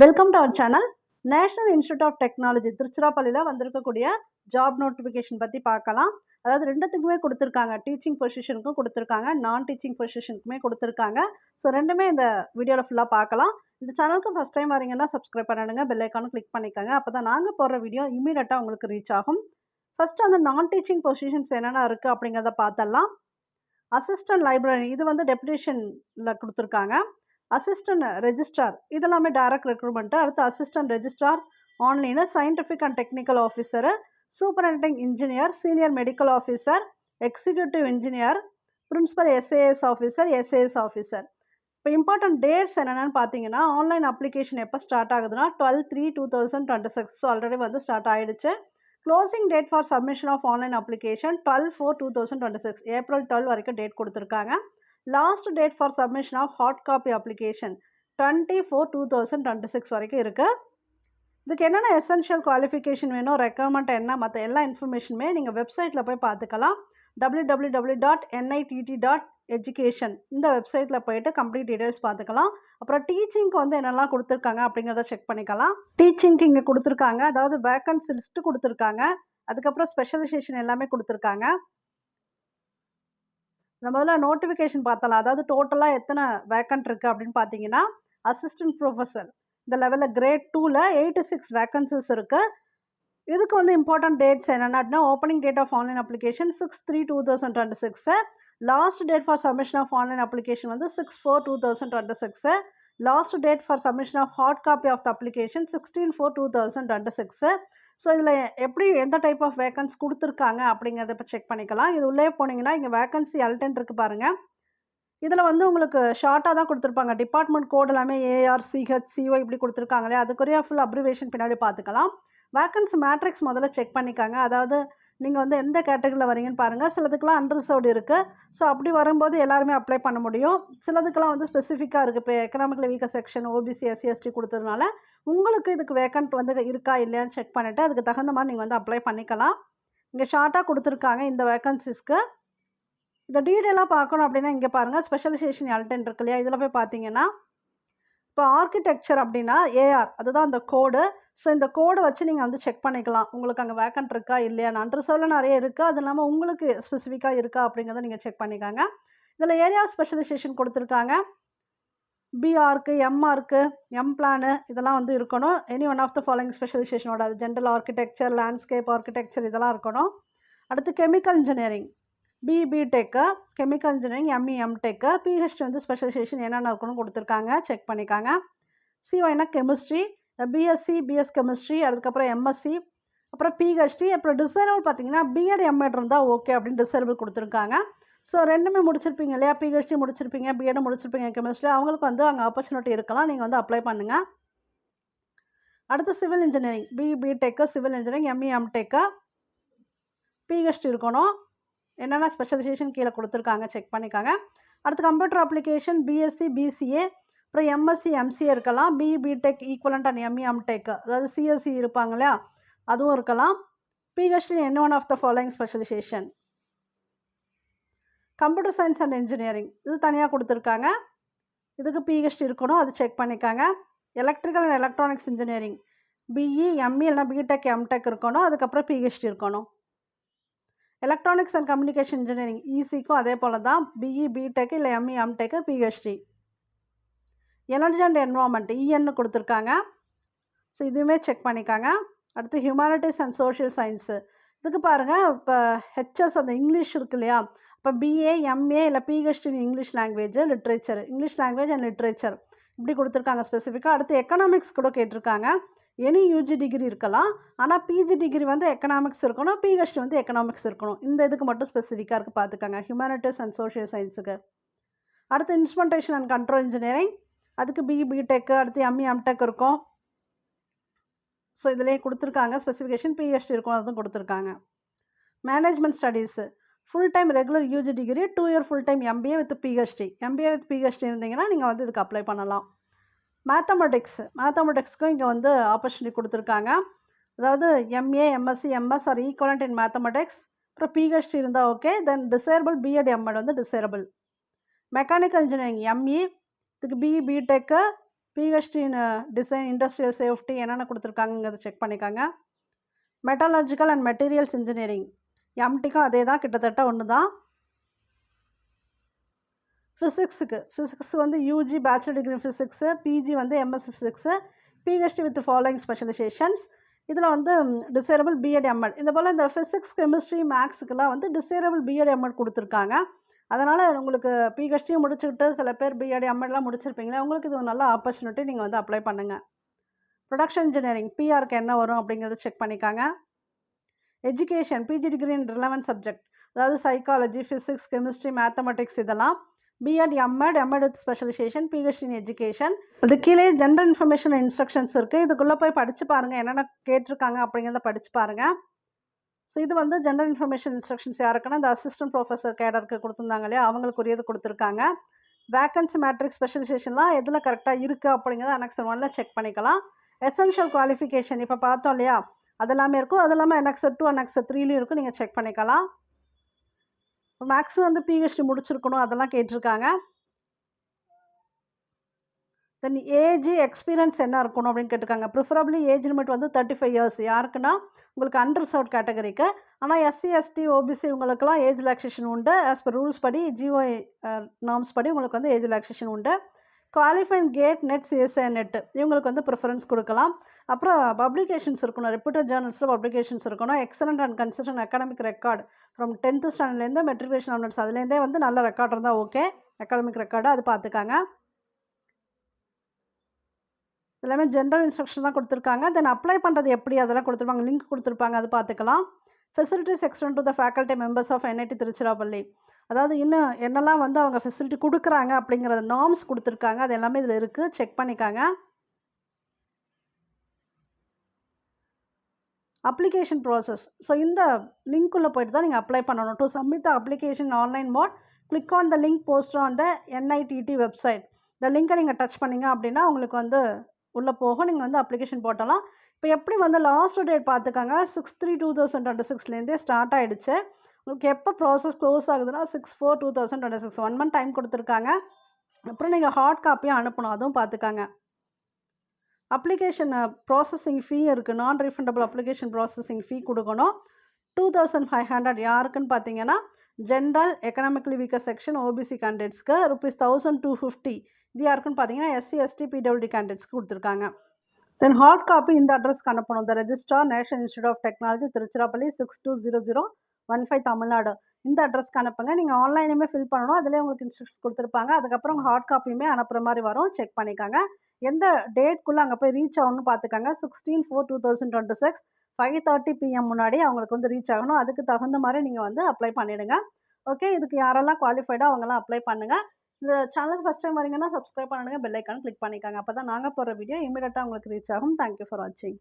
Welcome to our channel. National institute of technology திருச்சிராப்பள்ளியில் வந்திருக்கக்கூடிய job notification பற்றி பார்க்கலாம். அதாவது ரெண்டுத்துக்குமே கொடுத்துருக்காங்க, டீச்சிங் பொசிஷனுக்கும் கொடுத்துருக்காங்க, நான் டீச்சிங் பொசிஷனுக்குமே கொடுத்துருக்காங்க. ஸோ ரெண்டுமே இந்த வீடியோவில் ஃபுல்லாக பார்க்கலாம். இந்த சேனலுக்கு ஃபஸ்ட் டைம் வரீங்கன்னா சப்ஸ்கிரைப் பண்ணிடுங்க, பெல் ஐக்கானும் கிளிக் பண்ணிக்கோங்க. அப்போ தான் நாங்கள் போடுற வீடியோ இமீடியட்டாக உங்களுக்கு ரீச் ஆகும். ஃபஸ்ட்டு அந்த நான் டீச்சிங் பொசிஷன்ஸ் என்னென்ன இருக்குது அப்படிங்கிறத பார்த்தலாம். அசிஸ்டன்ட் லைப்ரரி இது வந்து டெப்யூட்டேஷனில் கொடுத்துருக்காங்க. அசிஸ்டன்ட் ரெஜிஸ்ட்ரார் இதெல்லாமே டைரக்ட் ரெக்ரூட்மெண்ட்டு. அடுத்து assistant registrar online, scientific and technical officer, superintending engineer, senior medical officer, executive engineer, principal SAS officer, SAS officer. இப்போ இம்பார்ட்டன்ட் டேட்ஸ் என்னென்னு பார்த்தீங்கன்னா, ஆன்லைன் அப்ளிகேஷன் எப்போ ஸ்டார்ட் ஆகுதுன்னா 12/3/2026. ஸோ ஆல்ரெடி வந்து ஸ்டார்ட் ஆகிடுச்சு. Closing date for submission of online application 12/4/2026, April 12 வரைக்கும் date கொடுத்துருக்காங்க. Last date for submission of hard copy application 20/4/2026 வரைக்கும் இருக்குது. இதுக்கு என்னென்ன எசென்ஷியல் குவாலிஃபிகேஷன் வேணும், ரெக்குவயர்மெண்ட் என்ன, மற்ற எல்லா இன்ஃபர்மேஷனுமே நீங்கள் வெப்சைட்டில் போய் பார்த்துக்கலாம். www.nit.education இந்த வெப்சைட்டில் போயிட்டு கம்ப்ளீட் டீட்டெயில்ஸ் பார்த்துக்கலாம். அப்புறம் டீச்சிங்க்கு வந்து என்னெல்லாம் கொடுத்துருக்காங்க அப்படிங்கிறத செக் பண்ணிக்கலாம். டீச்சிங்க்கு இங்கே கொடுத்துருக்காங்க, அதாவது வேக்கன்சி லிஸ்ட்டு கொடுத்துருக்காங்க, அதுக்கப்புறம் ஸ்பெஷலைசேஷன் எல்லாமே கொடுத்துருக்காங்க. நம்ம முதல்ல நோட்டிஃபிகேஷன் பார்த்தலாம். அதாவது டோட்டலாக எத்தனை வேக்கன்ட் இருக்குது அப்படின்னு பார்த்தீங்கன்னா, அசிஸ்டன்ட் ப்ரொஃபஸர் இந்த லெவலில் கிரேட் 2ல் 86 வேக்கன்சிஸ் இருக்குது. இதுக்கு வந்து இம்பார்ட்டன்ட் டேட்ஸ் என்னென்ன அப்படின்னா, opening date of online application 6/3/2026, last date for submission of online application வந்து 6/4/2026, last date for submission of hard copy of the application 16/4/2026. So இதில் எப்படி எந்த டைப் ஆஃப் வேக்கன்ஸ் கொடுத்துருக்காங்க அப்படிங்கிறத இப்போ செக் பண்ணிக்கலாம். இது உள்ளே போனீங்கன்னா இங்கே வேக்கன்சி L10 இருக்குது பாருங்கள். இதில் வந்து உங்களுக்கு ஷார்ட்டாக தான் கொடுத்துருப்பாங்க. டிபார்ட்மெண்ட் கோட் எல்லாமே ARCHCO இப்படி கொடுத்துருக்காங்க இல்லையா, அதுக்குரிய ஃபுல் அப்ரிவேஷன் பின்னாடி பார்த்துக்கலாம். வேக்கன்சி மேட்ரிக்ஸ் முதல்ல செக் பண்ணிக்காங்க. அதாவது நீங்கள் வந்து எந்த கேட்டகரியில் வரீங்கன்னு பாருங்கள். சிலதுக்கெலாம் அன்ரிசர்வ்டு இருக்குது. ஸோ அப்படி வரும்போது எல்லாருமே அப்ளை பண்ண முடியும். சிலதுக்கெலாம் வந்து ஸ்பெசிஃபிக்காக இருக்குது. இப்போ economically weaker section, OBC, SC, ST கொடுத்ததுனால உங்களுக்கு இதுக்கு வேக்கன்ட் வந்து இருக்கா இல்லையான்னு செக் பண்ணிவிட்டு அதுக்கு தகுந்த மாதிரி நீங்கள் வந்து அப்ளை பண்ணிக்கலாம். இங்கே ஷார்ட்டாக கொடுத்துருக்காங்க இந்த வேக்கன்சிஸ்க்கு. இந்த டீட்டெயிலாக பார்க்கணும் அப்படின்னா இங்கே பாருங்கள், ஸ்பெஷலைசேஷன் L10 இருக்கு இல்லையா, இதில் போய் பார்த்தீங்கன்னா இப்போ ஆர்கிடெக்சர் அப்படின்னா AR அதுதான் அந்த கோடு. ஸோ இந்த கோடை வச்சு நீங்கள் வந்து செக் பண்ணிக்கலாம் உங்களுக்கு அங்கே வேக்கன்ட் இருக்கா இல்லையா. அன்ரிசர்வ்டில் நிறைய இருக்குது, அது இல்லாமல் உங்களுக்கு ஸ்பெசிஃபிக்காக இருக்கா அப்படிங்கிறத நீங்கள் செக் பண்ணிக்காங்க. இதில் ஏரியா ஸ்பெஷலைசேஷன் கொடுத்துருக்காங்க. BRக்கு, MRக்கு, M-Plan இதெல்லாம் வந்து இருக்கணும். Any one of the following ஸ்பெஷலைசேஷனோட, அது ஜென்ரல் ஆர்கிடெக்சர், லேண்ட்ஸ்கேப் ஆர்கிடெக்சர் இதெல்லாம் இருக்கணும். அடுத்து chemical engineering BTech, chemical engineering ME M.Tech, PhD வந்து ஸ்பெஷலைசேஷன் என்னென்ன இருக்கணும்னு கொடுத்துருக்காங்க, செக் பண்ணிக்காங்க. CYனா கெமிஸ்ட்ரி, BSc BS கெமிஸ்ட்ரி, அதுக்கப்புறம் MSc, அப்புறம் PhD, அப்புறம் டிசைரபிள் பார்த்தீங்கன்னா BEd M.Ed இருந்தால் ஓகே அப்படின்னு டிசைரபிள் கொடுத்துருக்காங்க. ஸோ ரெண்டுமே முடிச்சிருப்பீங்க இல்லையா, PhD முடிச்சிருப்பீங்க, BEd முடிச்சிருப்பீங்க கெமிஸ்ட்ரி, அவங்களுக்கு வந்து அங்கே ஆப்பர்ச்சுனிட்டி இருக்கலாம், நீங்கள் வந்து அப்ளை பண்ணுங்கள். அடுத்து civil engineering BTech, civil engineering ME M.Tech, PhD இருக்கணும். என்னென்ன ஸ்பெஷலைசேஷன் கீழே கொடுத்துருக்காங்க செக் பண்ணிக்காங்க. அடுத்து கம்ப்யூட்டர் அப்ளிகேஷன் BSc BCA, அப்புறம் MSc MCA இருக்கலாம். BTech equivalent and ME M.Tech, அதாவது CSC இருப்பாங்க இல்லையா, அதுவும் இருக்கலாம். PhD என்ன one of the following specialization. Computer science and engineering இது தனியாக கொடுத்துருக்காங்க, இதுக்கு PhD இருக்கணும், அது செக் பண்ணிக்காங்க. Electrical and electronics engineering BE ME இல்லைனா BTech M.Tech இருக்கணும், அதுக்கப்புறம் PhD இருக்கணும். எலக்ட்ரானிக்ஸ் அண்ட் கம்யூனிகேஷன் இன்ஜினியரிங் ECக்கும் அதே போல் தான், BE BTech இல்லை ME M.Tech PhD. Energy and environment EN கொடுத்துருக்காங்க, ஸோ இதுவுமே செக் பண்ணிக்காங்க. அடுத்து ஹியூமனிட்டிஸ் அண்ட் சோஷியல் சயின்ஸு இதுக்கு பாருங்கள், இப்போ HS அந்த இங்கிலீஷ் இருக்கு இல்லையா, இப்போ BA MA இல்லை PhD English language literature, English language and literature இப்படி கொடுத்துருக்காங்க ஸ்பெசிஃபிக்காக. அடுத்து எக்கனாமிக்ஸ் கூட கேட்டிருக்காங்க. எனி UG டிகிரி இருக்கலாம், ஆனால் PG டிகிரி வந்து எக்கனாமிக்ஸ் இருக்கணும், PhD வந்து எக்கனாமிக்ஸ் இருக்கணும். இந்த இதுக்கு மட்டும் ஸ்பெசிஃபிக்காக இருக்குது பார்த்துக்காங்க, ஹியூமனிட்டிஸ் அண்ட் சோஷியல் சயின்ஸுக்கு. அடுத்து இன்ஸ்ட்ருமெண்டேஷன் அண்ட் கண்ட்ரோல் இன்ஜினியரிங், அதுக்கு BE BTech, அடுத்து ME M.Tech இருக்கும். ஸோ இதிலே கொடுத்துருக்காங்க ஸ்பெசிஃபிகேஷன், PhD இருக்கும், அதுவும் கொடுத்துருக்காங்க. Management studies full time regular UG degree, 2 year full time MBA with PhD. MBA with PhD இருந்தீங்கன்னா நீங்கள் வந்து இதுக்கு அப்ளை பண்ணலாம். மேத்தமெட்டிக்ஸ்க்கும் இங்கே வந்து ஆப்பர்ச்சுனிட்டி கொடுத்துருக்காங்க. அதாவது MA MSc MS or equivalent in mathematics, அப்புறம் PhD இருந்தால் okay. Then desirable BEd M.Ed வந்து டிசேரபிள். மெக்கானிக்கல் இன்ஜினியரிங் ME, இதுக்கு BE BTech, PhD in design industrial safety என்னென்ன கொடுத்துருக்காங்கங்கிறத செக் பண்ணிக்கோங்க. மெட்டலர்ஜிக்கல் அண்ட் மெட்டீரியல்ஸ் இன்ஜினியரிங் எம்டிக்கும் அதே தான், கிட்டத்தட்ட ஒன்று தான். ஃபிசிக்ஸ் வந்து UG bachelor degree physics, PG வந்து MSc physics, PhD with following specializations. இதில் வந்து டிசைரபிள் பிஎட் எம்எட். இந்த போல் இந்த ஃபிசிக்ஸ் கெமிஸ்ட்ரி மேக்ஸுக்கெல்லாம் வந்து டிசைரபிள் பிஎட் எம்எட் கொடுத்துருக்காங்க. அதனால் உங்களுக்கு பிஹெச்டியும் முடிச்சுக்கிட்டு சில பேர் பிஎட் எம்எட்லாம் முடிச்சிருப்பீங்களே, உங்களுக்கு இது ஒரு நல்ல ஆப்பர்ச்சுனிட்டி. நீங்கள் வந்து அப்ளை பண்ணுங்கள். ப்ரொடக்ஷன் இன்ஜினியரிங் பிஆருக்கு என்ன வரும் அப்படிங்கிறத செக் பண்ணிக்காங்க. Education PG degree in relevant subject, அதாவது சைக்காலஜி, ஃபிசிக்ஸ், கெமிஸ்ட்ரி, மேத்தமெட்டிக்ஸ் இதெல்லாம். BEd MEd with specialization, PhD in education. அது கீழே ஜென்ரல் இன்ஃபர்மேஷன் இன்ஸ்ட்ரக்ஷன்ஸ் இருக்குது. இதுக்குள்ளே போய் படித்து பாருங்கள், என்னென்ன கேட்டிருக்காங்க அப்படிங்கிறத படித்து பாருங்கள். ஸோ இது வந்து ஜென்ரல் இன்ஃபர்மேஷன் இன்ஸ்ட்ரக்ஷன்ஸ் யாருக்குன்னா இந்த அசிஸ்டன்ட் ப்ரொஃபஸர் கேடருக்கு கொடுத்துருந்தாங்க இல்லையா, அவங்களுக்குரியது கொடுத்துருக்காங்க. வேக்கன்சி மேட்ரிக்ஸ் ஸ்பெஷலைசேஷன்லாம் எதில் கரெக்டாக இருக்குது அப்படிங்கிறத அனெக்சர் 1ல் செக் பண்ணிக்கலாம். எசென்ஷியல் குவாலிஃபிகேஷன் இப்போ பார்த்தோம் இல்லையா, அது எல்லாமே இருக்கும். அது இல்லாமல் அனெக்சர் 2 அனெக்சர் 3லையும் இருக்கும், நீங்கள் செக் பண்ணிக்கலாம். மேக்ஸிமம் வந்து பிஹெச்டி முடிச்சிருக்கணும், அதெல்லாம் கேட்டிருக்காங்க. தென் ஏஜ் எக்ஸ்பீரியன்ஸ் என்ன இருக்கணும் அப்படின்னு கேட்டிருக்காங்க. ப்ரிஃபரபிளி ஏஜ் லிமிட் வந்து 35 இயர்ஸ். யாருக்குன்னா உங்களுக்கு அன்ரிசர்வ்ட் கேட்டகரிக்கு. ஆனால் எஸ்சி எஸ்டி ஓபிசி இவங்களுக்குலாம் ஏஜ் ரிலாக்ஸேஷன் உண்டு. ஆஸ் பர் ரூல்ஸ் படி ஜிஓஐ நார்ம்ஸ் படி உங்களுக்கு வந்து ஏஜ் ரிலாக்ஸேஷன் உண்டு. Qualified GATE NET CSI NET இவங்களுக்கு வந்து ப்ரிஃபரன்ஸ் கொடுக்கலாம். அப்புறம் பப்ளிகேஷன்ஸ் இருக்கணும், ரெப்யூட்டட் ஜேர்னல்ஸில் பப்ளிகேஷன்ஸ் இருக்கணும். Excellent and consistent academic record from 10th ஸ்டாண்டர்ட்லேருந்து மெட்ரிகுலேஷன் ஆனர்ஸ் அதுலேருந்தே வந்து நல்ல ரெக்கார்டு இருந்தால் ஓகே. அகாடமிக் ரெக்கார்டு அது பார்த்துக்காங்க. எல்லாமே ஜென்ரல் இன்ஸ்ட்ரக்ஷன் தான் கொடுத்துருக்காங்க. தென் அப்ளை பண்ணுறது எப்படி அதெல்லாம் கொடுத்துருப்பாங்க, லிங்க் கொடுத்துருப்பாங்க, அது பார்த்துக்கலாம். Facilities extend to the faculty members of NIT Tiruchirappalli, அதாவது இன்னும் என்னெல்லாம் வந்து அவங்க ஃபெசிலிட்டி கொடுக்குறாங்க அப்படிங்கிறத நார்ம்ஸ் கொடுத்துருக்காங்க. அது எல்லாமே இதில் இருக்குது, செக் பண்ணிக்காங்க. Application process. ஸோ இந்த லிங்க்குள்ளே போய்ட்டு தான் நீங்கள் அப்ளை பண்ணணும். To submit the application online mode click on the link post on the NITT website. இந்த லிங்கை நீங்கள் டச் பண்ணிங்க அப்படின்னா உங்களுக்கு வந்து உள்ளே போகும், நீங்கள் வந்து அப்ளிகேஷன் போட்டலாம். இப்போ எப்படி வந்து லாஸ்ட் டேட் பார்த்துக்காங்க, 6/3/2026 ஸ்டார்ட் ஆகிடுச்சு. உங்களுக்கு எப்போ ப்ராசஸ் க்ளோஸ் ஆகுதுன்னா 6/4/2026 1 மந்த் டைம் கொடுத்துருக்காங்க. அப்புறம் நீங்கள் ஹார்ட் காப்பியாக அனுப்பணும், அதுவும் பார்த்துக்காங்க. அப்ளிகேஷன் ப்ராசஸிங் ஃபீ இருக்குது, நான் ரீஃபண்டபிள் அப்ளிகேஷன் ப்ராசஸிங் ஃபீ கொடுக்கணும் 2500. யாருக்குன்னு பார்த்தீங்கன்னா general economically weaker section OBC கேண்டிடேட்ஸ்க்கு ₹1250. இது யாருக்குன்னு பார்த்தீங்கன்னா எஸ்சி எஸ்டி பிடபிள்யூடி கேண்டிடேட்ஸ்க்கு கொடுத்துருக்காங்க. தென் ஹார்ட் காப்பி இந்த அட்ரஸ்க்கு அனுப்பணும். The registrar national institute of technology Tiruchirappalli 620015 Tamil Nadu. இந்த அட்ரஸ்க்கு அனுப்புங்க. நீங்கள் ஆன்லைனுமே ஃபில் பண்ணணும், அதிலே உங்களுக்கு இன்ஸ்ட்ரக்ஷன் கொடுத்துருப்பாங்க. அதுக்கப்புறம் ஹார்ட் காப்பியுமே அனுப்புகிற மாதிரி வரும், செக் பண்ணிக்காங்க. எந்த டேட்குள்ளே அங்கே போய் ரீச் ஆகணும்னு பார்த்துக்காங்க. 16/4/2026 5:30 PM முன்னாடி அவங்களுக்கு வந்து ரீச் ஆகணும். அதுக்கு தகுந்த மாதிரி நீங்கள் வந்து அப்ளை பண்ணிவிடுங்க. ஓகே, இதுக்கு யாரெல்லாம் குவாலிஃபைடோ அவங்கெல்லாம் அப்ளை பண்ணுங்கள். இந்த சேனலுக்கு ஃபஸ்ட் டைம் வரீங்கன்னா சப்ஸ்கிரைப் பண்ணிடுங்க, பெல் ஐக்கான் கிளிக் பண்ணிக்காங்க. அப்போ தான் நாங்கள் போகிற வீடியோ இமீடியட்டாக உங்களுக்கு ரீச் ஆகும். தேங்க்யூ ஃபார் வாட்சிங்.